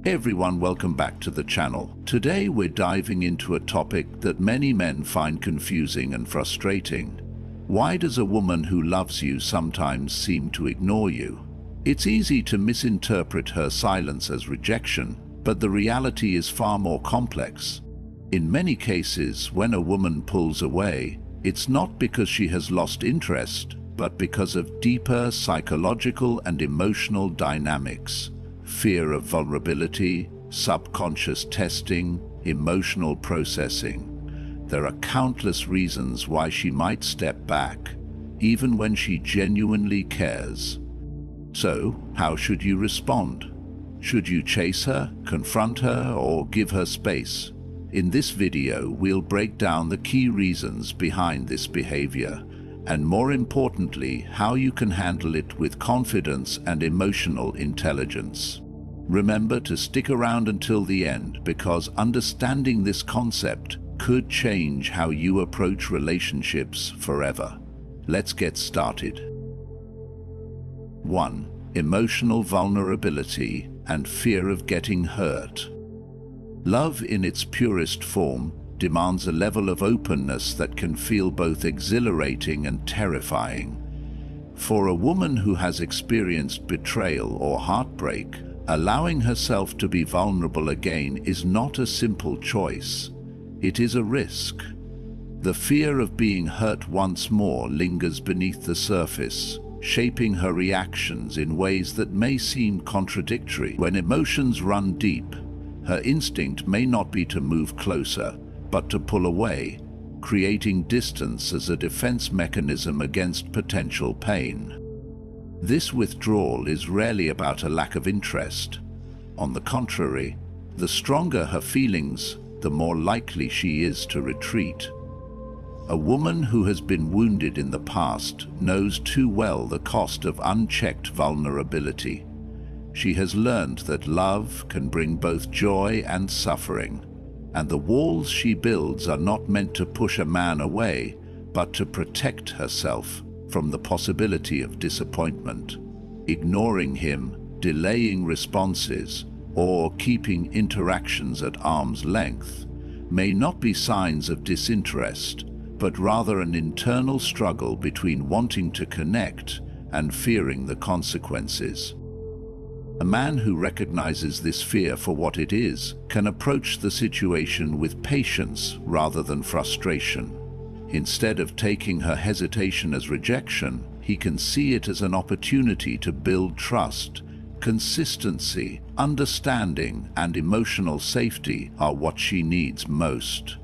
Hey everyone, welcome back to the channel. Today we're diving into a topic that many men find confusing and frustrating. Why does a woman who loves you sometimes seem to ignore you? It's easy to misinterpret her silence as rejection, but the reality is far more complex. In many cases, when a woman pulls away, it's not because she has lost interest, but because of deeper psychological and emotional dynamics. Fear of vulnerability, subconscious testing, emotional processing. There are countless reasons why she might step back, even when she genuinely cares. So, how should you respond? Should you chase her, confront her, or give her space? In this video, we'll break down the key reasons behind this behavior, and more importantly, how you can handle it with confidence and emotional intelligence. Remember to stick around until the end, because understanding this concept could change how you approach relationships forever. Let's get started. 1. Emotional vulnerability and fear of getting hurt. Love in its purest form demands a level of openness that can feel both exhilarating and terrifying. For a woman who has experienced betrayal or heartbreak, allowing herself to be vulnerable again is not a simple choice. It is a risk. The fear of being hurt once more lingers beneath the surface, shaping her reactions in ways that may seem contradictory. When emotions run deep, her instinct may not be to move closer, but to pull away, creating distance as a defense mechanism against potential pain. This withdrawal is rarely about a lack of interest. On the contrary, the stronger her feelings, the more likely she is to retreat. A woman who has been wounded in the past knows too well the cost of unchecked vulnerability. She has learned that love can bring both joy and suffering, and the walls she builds are not meant to push a man away, but to protect herself from the possibility of disappointment. Ignoring him, delaying responses, or keeping interactions at arm's length may not be signs of disinterest, but rather an internal struggle between wanting to connect and fearing the consequences. A man who recognizes this fear for what it is can approach the situation with patience rather than frustration. Instead of taking her hesitation as rejection, he can see it as an opportunity to build trust. Consistency, understanding, and emotional safety are what she needs most.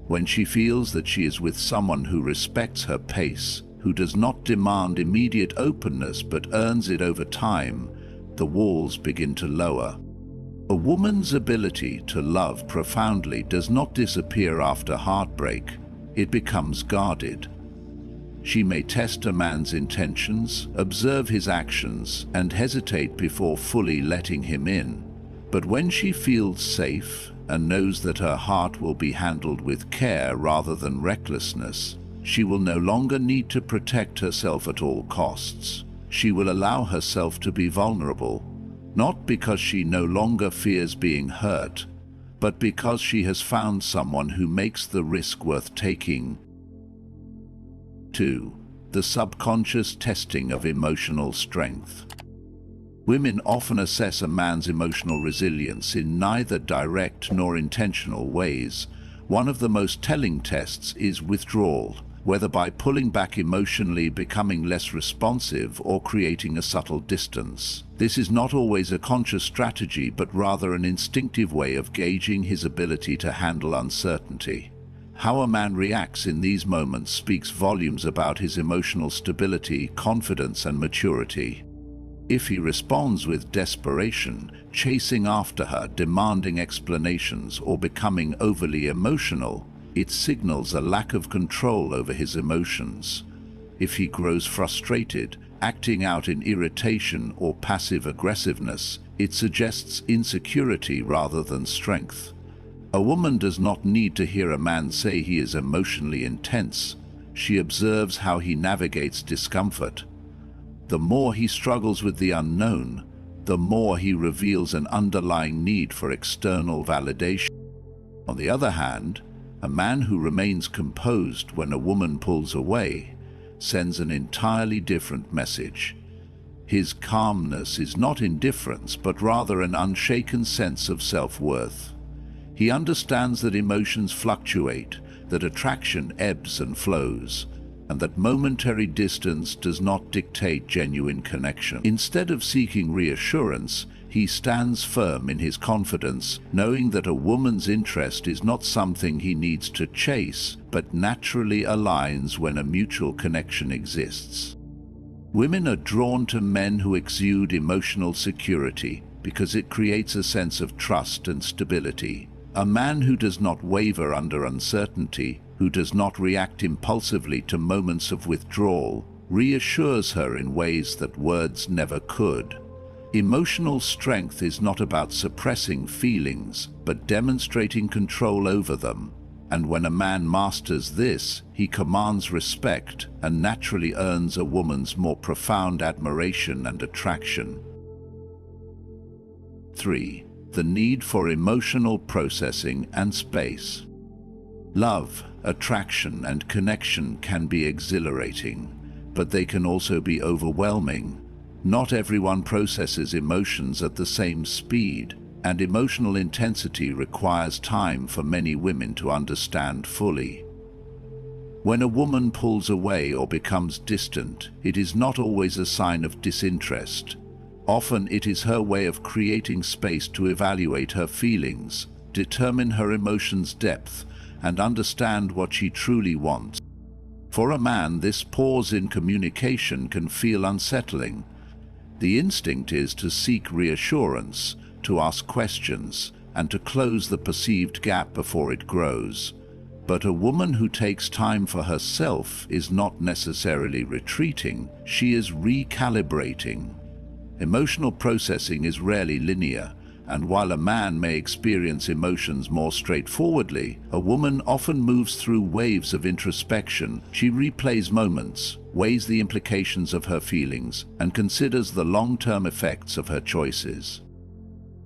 When she feels that she is with someone who respects her pace, who does not demand immediate openness but earns it over time, the walls begin to lower. A woman's ability to love profoundly does not disappear after heartbreak. It becomes guarded. She may test a man's intentions, observe his actions, and hesitate before fully letting him in. But when she feels safe and knows that her heart will be handled with care rather than recklessness, she will no longer need to protect herself at all costs. She will allow herself to be vulnerable, not because she no longer fears being hurt, but because she has found someone who makes the risk worth taking. 2. The subconscious testing of emotional strength. Women often assess a man's emotional resilience in neither direct nor intentional ways. One of the most telling tests is withdrawal, whether by pulling back emotionally, becoming less responsive, or creating a subtle distance. This is not always a conscious strategy, but rather an instinctive way of gauging his ability to handle uncertainty. How a man reacts in these moments speaks volumes about his emotional stability, confidence, and maturity. If he responds with desperation, chasing after her, demanding explanations, or becoming overly emotional, it signals a lack of control over his emotions. If he grows frustrated, acting out in irritation or passive aggressiveness, it suggests insecurity rather than strength. A woman does not need to hear a man say he is emotionally intense. She observes how he navigates discomfort. The more he struggles with the unknown, the more he reveals an underlying need for external validation. On the other hand, a man who remains composed when a woman pulls away sends an entirely different message. His calmness is not indifference, but rather an unshaken sense of self-worth. He understands that emotions fluctuate, that attraction ebbs and flows, and that momentary distance does not dictate genuine connection. Instead of seeking reassurance, he stands firm in his confidence, knowing that a woman's interest is not something he needs to chase, but naturally aligns when a mutual connection exists. Women are drawn to men who exude emotional security because it creates a sense of trust and stability. A man who does not waver under uncertainty, who does not react impulsively to moments of withdrawal, reassures her in ways that words never could. Emotional strength is not about suppressing feelings, but demonstrating control over them. And when a man masters this, he commands respect and naturally earns a woman's more profound admiration and attraction. 3. The need for emotional processing and space. Love, attraction, and connection can be exhilarating, but they can also be overwhelming. Not everyone processes emotions at the same speed, and emotional intensity requires time for many women to understand fully. When a woman pulls away or becomes distant, it is not always a sign of disinterest. Often it is her way of creating space to evaluate her feelings, determine her emotions' depth, and understand what she truly wants. For a man, this pause in communication can feel unsettling. The instinct is to seek reassurance, to ask questions, and to close the perceived gap before it grows. But a woman who takes time for herself is not necessarily retreating, she is recalibrating. Emotional processing is rarely linear, and while a man may experience emotions more straightforwardly, a woman often moves through waves of introspection. She replays moments, weighs the implications of her feelings, and considers the long-term effects of her choices.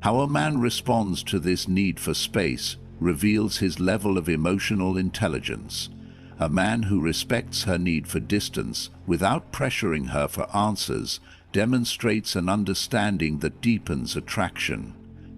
How a man responds to this need for space reveals his level of emotional intelligence. A man who respects her need for distance without pressuring her for answers demonstrates an understanding that deepens attraction.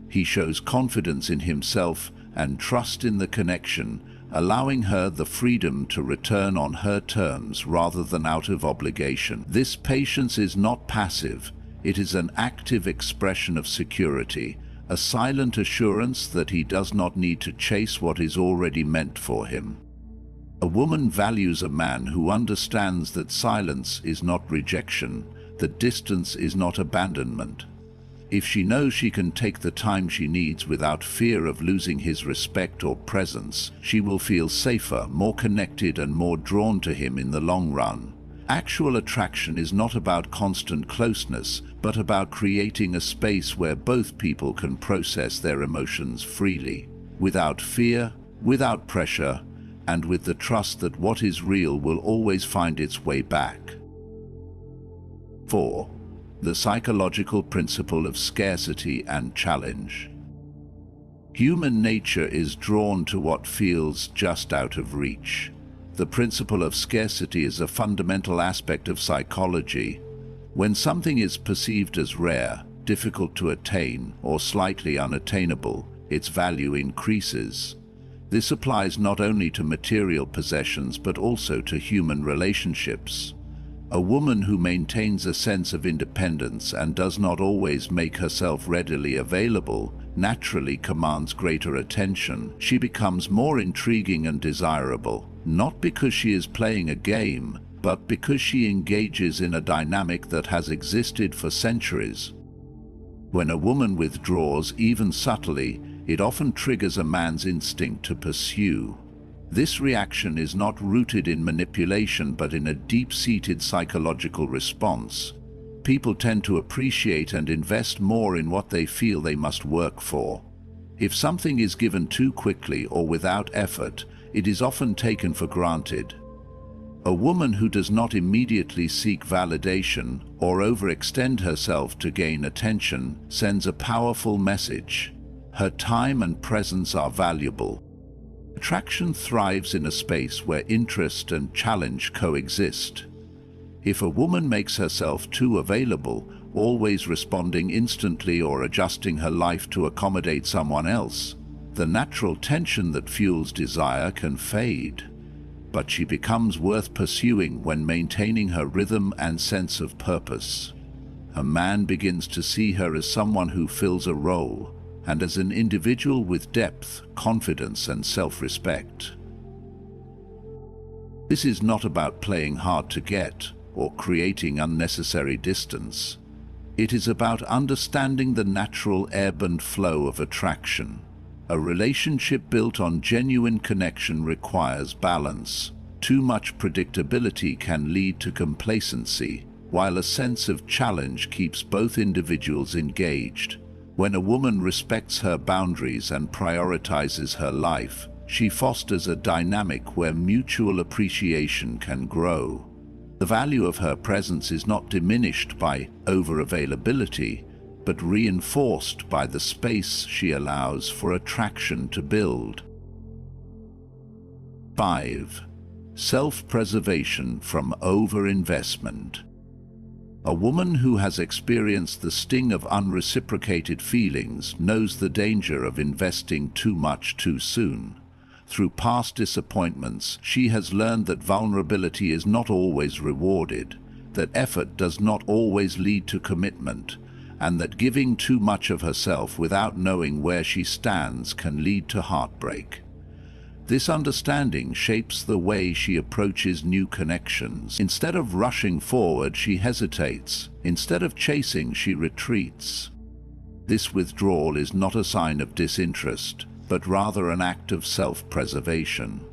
He shows confidence in himself and trust in the connection, allowing her the freedom to return on her terms rather than out of obligation. This patience is not passive, it is an active expression of security, a silent assurance that he does not need to chase what is already meant for him. A woman values a man who understands that silence is not rejection, that distance is not abandonment. If she knows she can take the time she needs without fear of losing his respect or presence, she will feel safer, more connected, and more drawn to him in the long run. Actual attraction is not about constant closeness, but about creating a space where both people can process their emotions freely, without fear, without pressure, and with the trust that what is real will always find its way back. 4. The psychological principle of scarcity and challenge. Human nature is drawn to what feels just out of reach. The principle of scarcity is a fundamental aspect of psychology. When something is perceived as rare, difficult to attain, or slightly unattainable, its value increases. This applies not only to material possessions but also to human relationships. A woman who maintains a sense of independence and does not always make herself readily available naturally commands greater attention. She becomes more intriguing and desirable, not because she is playing a game, but because she engages in a dynamic that has existed for centuries. When a woman withdraws, even subtly, it often triggers a man's instinct to pursue. This reaction is not rooted in manipulation but in a deep-seated psychological response. People tend to appreciate and invest more in what they feel they must work for. If something is given too quickly or without effort, it is often taken for granted. A woman who does not immediately seek validation or overextend herself to gain attention sends a powerful message. Her time and presence are valuable. Attraction thrives in a space where interest and challenge coexist. If a woman makes herself too available, always responding instantly or adjusting her life to accommodate someone else, the natural tension that fuels desire can fade. But she becomes worth pursuing when maintaining her rhythm and sense of purpose. A man begins to see her as someone who fills a role, and as an individual with depth, confidence, and self-respect. This is not about playing hard to get or creating unnecessary distance. It is about understanding the natural ebb and flow of attraction. A relationship built on genuine connection requires balance. Too much predictability can lead to complacency, while a sense of challenge keeps both individuals engaged. When a woman respects her boundaries and prioritizes her life, she fosters a dynamic where mutual appreciation can grow. The value of her presence is not diminished by over-availability, but reinforced by the space she allows for attraction to build. 5. Self-preservation from overinvestment. A woman who has experienced the sting of unreciprocated feelings knows the danger of investing too much too soon. Through past disappointments, she has learned that vulnerability is not always rewarded, that effort does not always lead to commitment, and that giving too much of herself without knowing where she stands can lead to heartbreak. This understanding shapes the way she approaches new connections. Instead of rushing forward, she hesitates. Instead of chasing, she retreats. This withdrawal is not a sign of disinterest, but rather an act of self-preservation.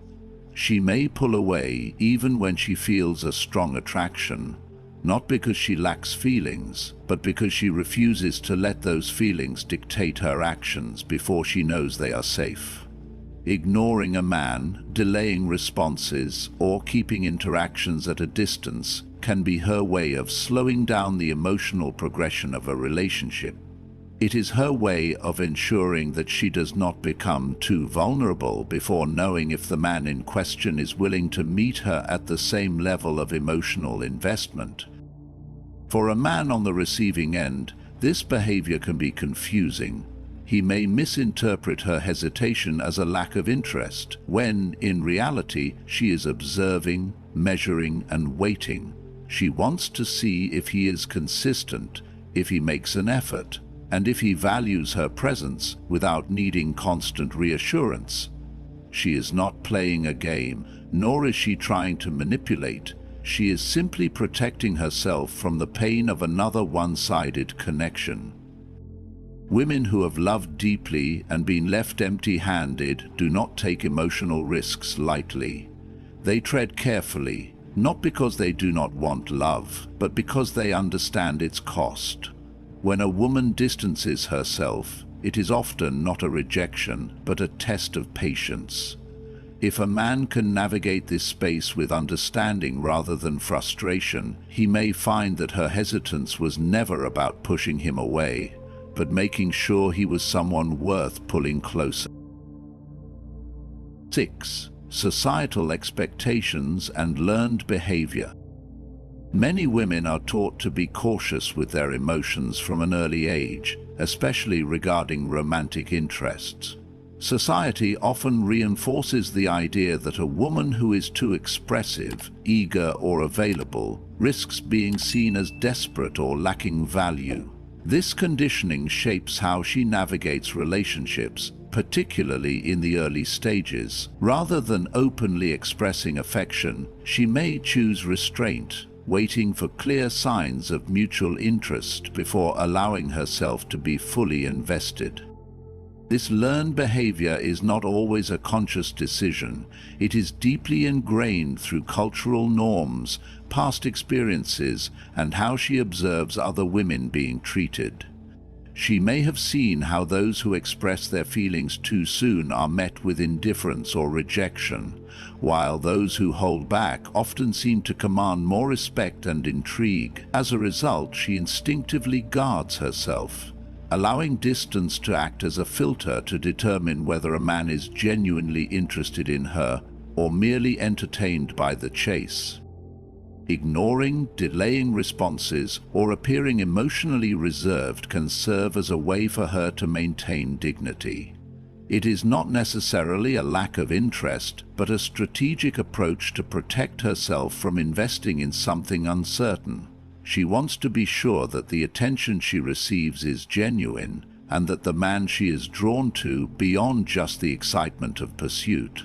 She may pull away even when she feels a strong attraction, not because she lacks feelings, but because she refuses to let those feelings dictate her actions before she knows they are safe. Ignoring a man, delaying responses, or keeping interactions at a distance can be her way of slowing down the emotional progression of a relationship. It is her way of ensuring that she does not become too vulnerable before knowing if the man in question is willing to meet her at the same level of emotional investment. For a man on the receiving end, this behavior can be confusing. He may misinterpret her hesitation as a lack of interest, when, in reality, she is observing, measuring, and waiting. She wants to see if he is consistent, if he makes an effort, and if he values her presence without needing constant reassurance. She is not playing a game, nor is she trying to manipulate. She is simply protecting herself from the pain of another one-sided connection. Women who have loved deeply and been left empty-handed do not take emotional risks lightly. They tread carefully, not because they do not want love, but because they understand its cost. When a woman distances herself, it is often not a rejection, but a test of patience. If a man can navigate this space with understanding rather than frustration, he may find that her hesitance was never about pushing him away, but making sure he was someone worth pulling closer. 6. Societal expectations and learned behavior. Many women are taught to be cautious with their emotions from an early age, especially regarding romantic interests. Society often reinforces the idea that a woman who is too expressive, eager, or available risks being seen as desperate or lacking value. This conditioning shapes how she navigates relationships, particularly in the early stages. Rather than openly expressing affection, she may choose restraint, waiting for clear signs of mutual interest before allowing herself to be fully invested. This learned behavior is not always a conscious decision. It is deeply ingrained through cultural norms, past experiences, and how she observes other women being treated. She may have seen how those who express their feelings too soon are met with indifference or rejection, while those who hold back often seem to command more respect and intrigue. As a result, she instinctively guards herself, allowing distance to act as a filter to determine whether a man is genuinely interested in her or merely entertained by the chase. Ignoring, delaying responses, or appearing emotionally reserved can serve as a way for her to maintain dignity. It is not necessarily a lack of interest, but a strategic approach to protect herself from investing in something uncertain. She wants to be sure that the attention she receives is genuine, and that the man she is drawn to beyond just the excitement of pursuit.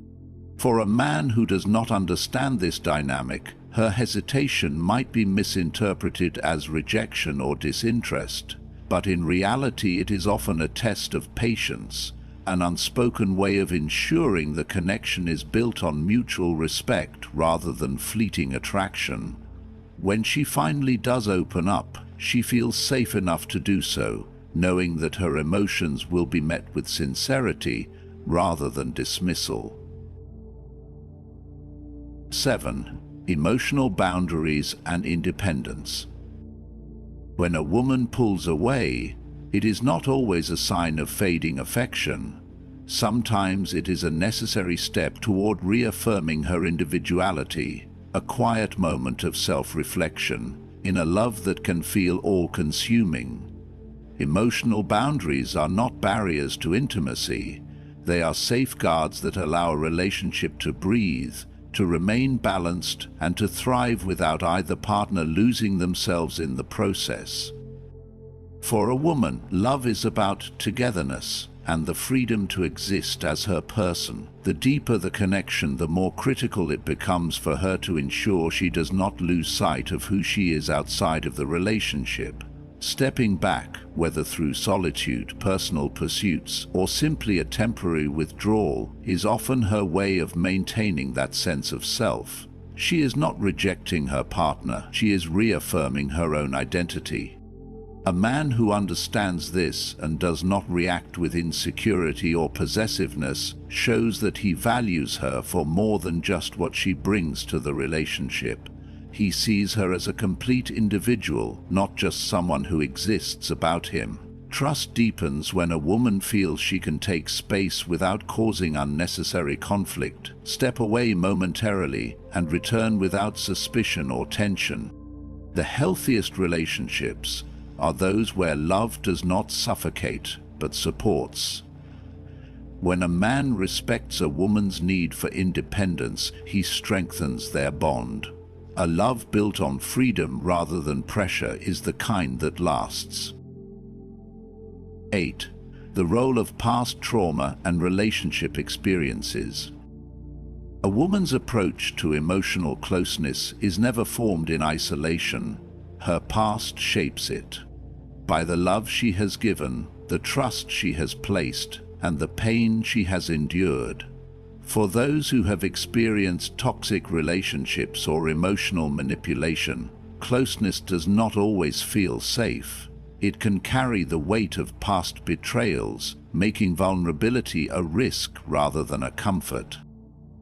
For a man who does not understand this dynamic, her hesitation might be misinterpreted as rejection or disinterest, but in reality it is often a test of patience, an unspoken way of ensuring the connection is built on mutual respect rather than fleeting attraction. When she finally does open up, she feels safe enough to do so, knowing that her emotions will be met with sincerity rather than dismissal. 7. Emotional boundaries and independence. When a woman pulls away, it is not always a sign of fading affection. Sometimes it is a necessary step toward reaffirming her individuality, a quiet moment of self-reflection, in a love that can feel all-consuming. Emotional boundaries are not barriers to intimacy. They are safeguards that allow a relationship to breathe, to remain balanced, and to thrive without either partner losing themselves in the process. For a woman, love is about togetherness and the freedom to exist as her person. The deeper the connection, the more critical it becomes for her to ensure she does not lose sight of who she is outside of the relationship. Stepping back, whether through solitude, personal pursuits, or simply a temporary withdrawal, is often her way of maintaining that sense of self. She is not rejecting her partner, she is reaffirming her own identity. A man who understands this and does not react with insecurity or possessiveness shows that he values her for more than just what she brings to the relationship. He sees her as a complete individual, not just someone who exists about him. Trust deepens when a woman feels she can take space without causing unnecessary conflict, step away momentarily, and return without suspicion or tension. The healthiest relationships are those where love does not suffocate, but supports. When a man respects a woman's need for independence, he strengthens their bond. A love built on freedom rather than pressure is the kind that lasts. 8. The role of past trauma and relationship experiences. A woman's approach to emotional closeness is never formed in isolation. Her past shapes it. By the love she has given, the trust she has placed, and the pain she has endured. For those who have experienced toxic relationships or emotional manipulation, closeness does not always feel safe. It can carry the weight of past betrayals, making vulnerability a risk rather than a comfort.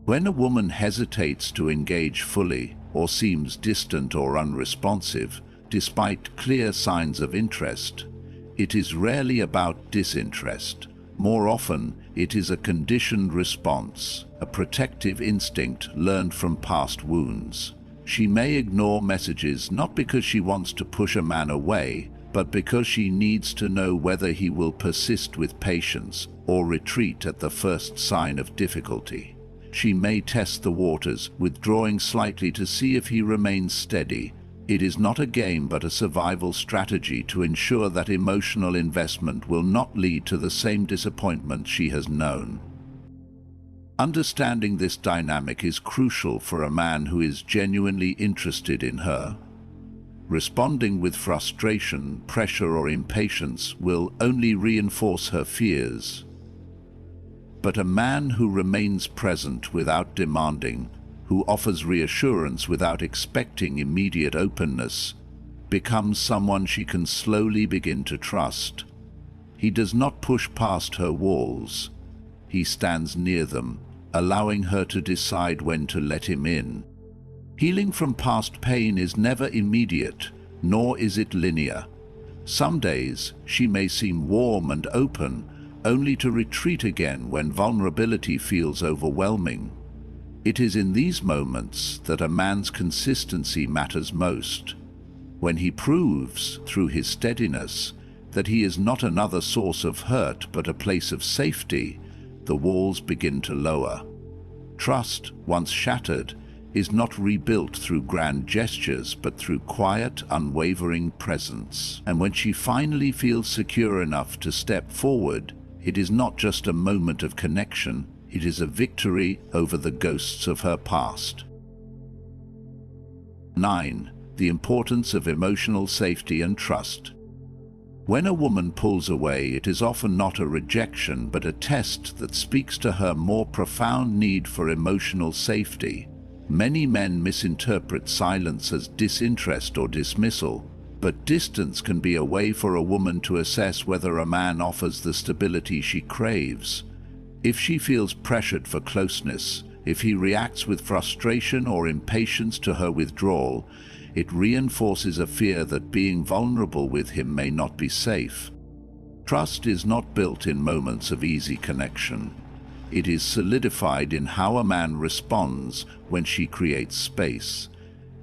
When a woman hesitates to engage fully, or seems distant or unresponsive, despite clear signs of interest, it is rarely about disinterest. More often, it is a conditioned response, a protective instinct learned from past wounds. She may ignore messages not because she wants to push a man away, but because she needs to know whether he will persist with patience or retreat at the first sign of difficulty. She may test the waters, withdrawing slightly to see if he remains steady. It is not a game but a survival strategy to ensure that emotional investment will not lead to the same disappointment she has known. Understanding this dynamic is crucial for a man who is genuinely interested in her. Responding with frustration, pressure, or impatience will only reinforce her fears. But a man who remains present without demanding, who offers reassurance without expecting immediate openness, becomes someone she can slowly begin to trust. He does not push past her walls. He stands near them, allowing her to decide when to let him in. Healing from past pain is never immediate, nor is it linear. Some days she may seem warm and open, only to retreat again when vulnerability feels overwhelming. It is in these moments that a man's consistency matters most. When he proves, through his steadiness, that he is not another source of hurt but a place of safety, the walls begin to lower. Trust, once shattered, is not rebuilt through grand gestures but through quiet, unwavering presence. And when she finally feels secure enough to step forward, it is not just a moment of connection, it is a victory over the ghosts of her past. 9. The importance of emotional safety and trust. When a woman pulls away, it is often not a rejection but a test that speaks to her more profound need for emotional safety. Many men misinterpret silence as disinterest or dismissal, but distance can be a way for a woman to assess whether a man offers the stability she craves. If she feels pressured for closeness, if he reacts with frustration or impatience to her withdrawal, it reinforces a fear that being vulnerable with him may not be safe. Trust is not built in moments of easy connection. It is solidified in how a man responds when she creates space.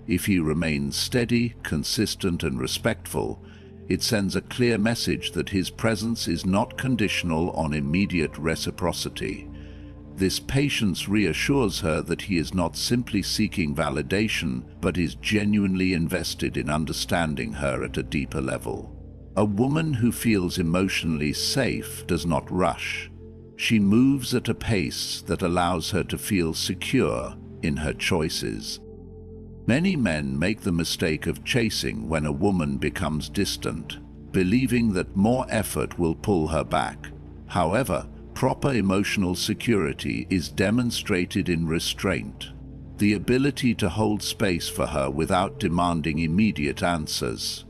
If he remains steady, consistent, and respectful, it sends a clear message that his presence is not conditional on immediate reciprocity. This patience reassures her that he is not simply seeking validation, but is genuinely invested in understanding her at a deeper level. A woman who feels emotionally safe does not rush. She moves at a pace that allows her to feel secure in her choices. Many men make the mistake of chasing when a woman becomes distant, believing that more effort will pull her back. However, proper emotional security is demonstrated in restraint, the ability to hold space for her without demanding immediate answers.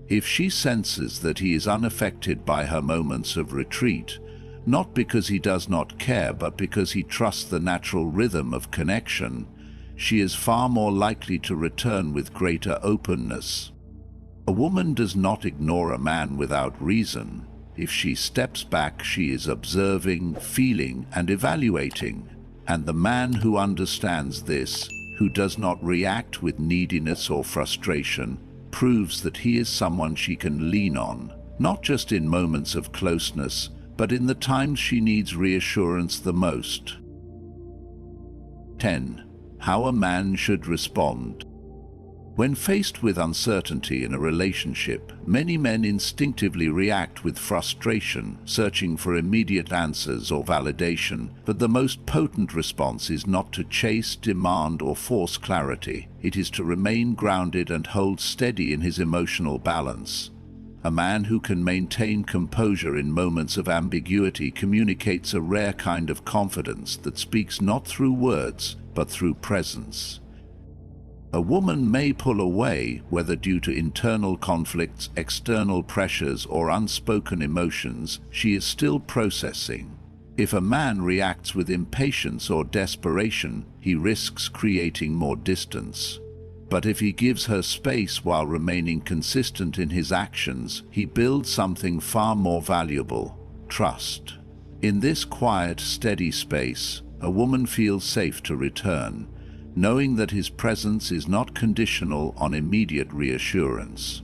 If she senses that he is unaffected by her moments of retreat, not because he does not care but because he trusts the natural rhythm of connection, she is far more likely to return with greater openness. A woman does not ignore a man without reason. If she steps back, she is observing, feeling, and evaluating. And the man who understands this, who does not react with neediness or frustration, proves that he is someone she can lean on, not just in moments of closeness, but in the times she needs reassurance the most. 10. How a man should respond. When faced with uncertainty in a relationship, many men instinctively react with frustration, searching for immediate answers or validation, but the most potent response is not to chase, demand, or force clarity. It is to remain grounded and hold steady in his emotional balance. A man who can maintain composure in moments of ambiguity communicates a rare kind of confidence that speaks not through words, but through presence. A woman may pull away, whether due to internal conflicts, external pressures, or unspoken emotions she is still processing. If a man reacts with impatience or desperation, he risks creating more distance. But if he gives her space while remaining consistent in his actions, he builds something far more valuable: trust. In this quiet, steady space, a woman feels safe to return, knowing that his presence is not conditional on immediate reassurance.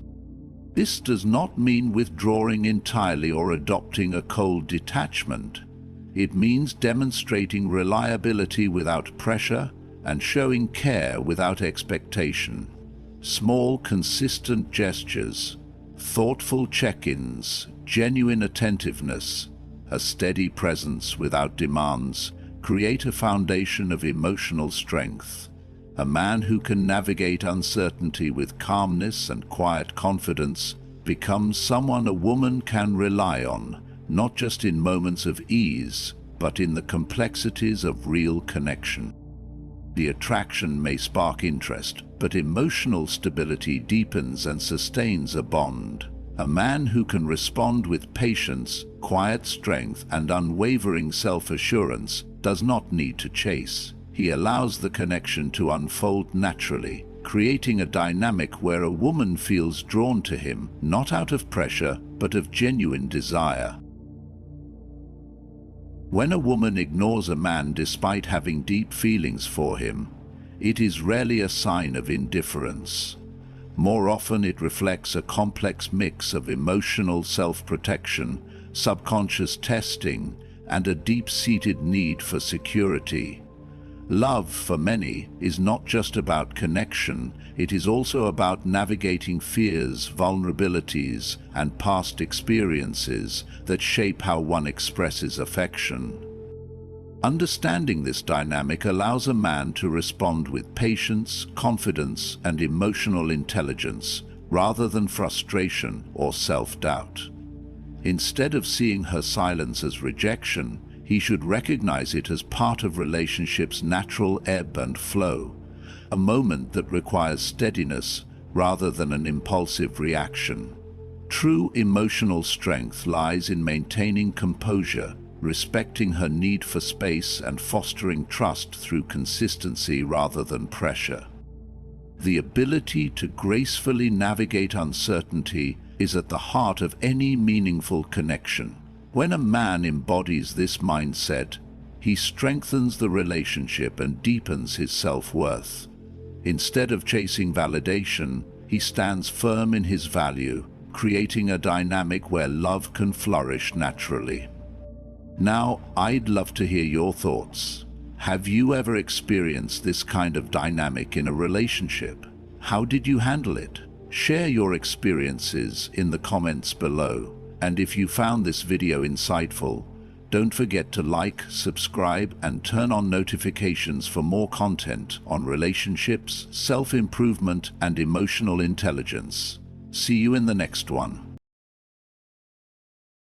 This does not mean withdrawing entirely or adopting a cold detachment. It means demonstrating reliability without pressure and showing care without expectation. Small, consistent gestures, thoughtful check-ins, genuine attentiveness, a steady presence without demands create a foundation of emotional strength. A man who can navigate uncertainty with calmness and quiet confidence becomes someone a woman can rely on, not just in moments of ease, but in the complexities of real connection. The attraction may spark interest, but emotional stability deepens and sustains a bond. A man who can respond with patience, quiet strength, and unwavering self-assurance does not need to chase. He allows the connection to unfold naturally, creating a dynamic where a woman feels drawn to him, not out of pressure, but of genuine desire. When a woman ignores a man despite having deep feelings for him, it is rarely a sign of indifference. More often it reflects a complex mix of emotional self-protection, subconscious testing, and a deep-seated need for security. Love, for many, is not just about connection, it is also about navigating fears, vulnerabilities, and past experiences that shape how one expresses affection. Understanding this dynamic allows a man to respond with patience, confidence, and emotional intelligence, rather than frustration or self-doubt. Instead of seeing her silence as rejection, he should recognize it as part of relationship's natural ebb and flow, a moment that requires steadiness rather than an impulsive reaction. True emotional strength lies in maintaining composure, respecting her need for space, and fostering trust through consistency rather than pressure. The ability to gracefully navigate uncertainty is at the heart of any meaningful connection. When a man embodies this mindset, he strengthens the relationship and deepens his self-worth. Instead of chasing validation, he stands firm in his value, creating a dynamic where love can flourish naturally. Now, I'd love to hear your thoughts. Have you ever experienced this kind of dynamic in a relationship? How did you handle it? Share your experiences in the comments below. And if you found this video insightful, don't forget to like, subscribe, and turn on notifications for more content on relationships, self-improvement, and emotional intelligence. See you in the next one.